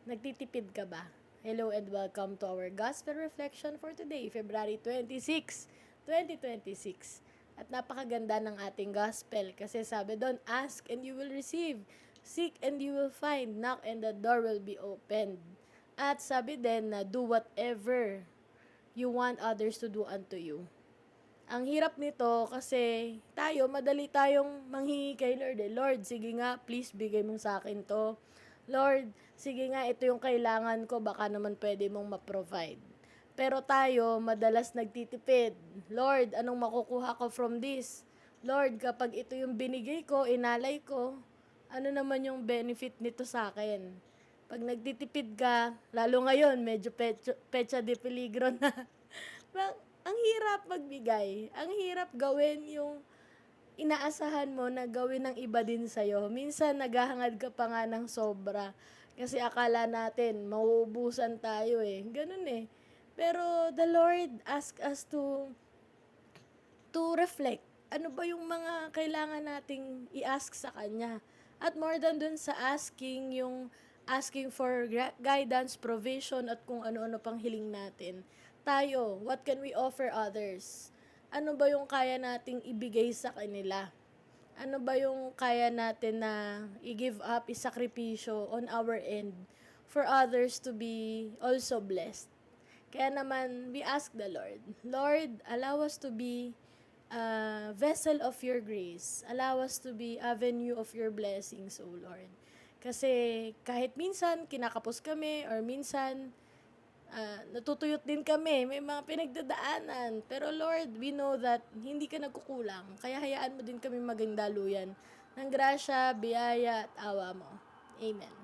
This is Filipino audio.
Nagtitipid ka ba? Hello and welcome to our Gospel Reflection for today, February 26, 2026. At napakaganda ng ating gospel kasi sabi doon, ask and you will receive, seek and you will find, knock and the door will be opened. At sabi din na do whatever you want others to do unto you. Ang hirap nito kasi tayo, madali tayong manghingi kay Lord. Lord, sige nga, please bigay mo sa akin to. Lord, sige nga, ito yung kailangan ko, baka naman pwede mong ma-provide. Pero tayo, madalas nagtitipid. Lord, anong makukuha ko from this? Lord, kapag ito yung binigay ko, inalay ko, ano naman yung benefit nito sa akin? Pag nagtitipid ka, lalo ngayon, medyo pecha de peligro na. Ang hirap magbigay. Ang hirap gawin yung inaasahan mo na gawin ng iba din sa'yo. Minsan, naghahangad ka pa nga ng sobra. Kasi akala natin, mauubusan tayo eh. Ganun eh. Pero the Lord ask us to reflect. Ano ba yung mga kailangan nating i-ask sa Kanya? At more than dun sa asking, yung asking for guidance, provision, at kung ano-ano pang hiling natin. Tayo, what can we offer others? Ano ba yung kaya nating ibigay sa kanila? Ano ba yung kaya natin na i-give up, isakripisyo on our end for others to be also blessed? Kaya naman, we ask the Lord, Lord, allow us to be a vessel of your grace. Allow us to be avenue of your blessings, O Lord. Kasi kahit minsan kinakapos kami or minsan natutuyot din kami, may mga pinagdadaanan. Pero Lord, we know that hindi ka nagkukulang. Kaya hayaan mo din kami maging daluyan ng grasya, biyaya at awa mo. Amen.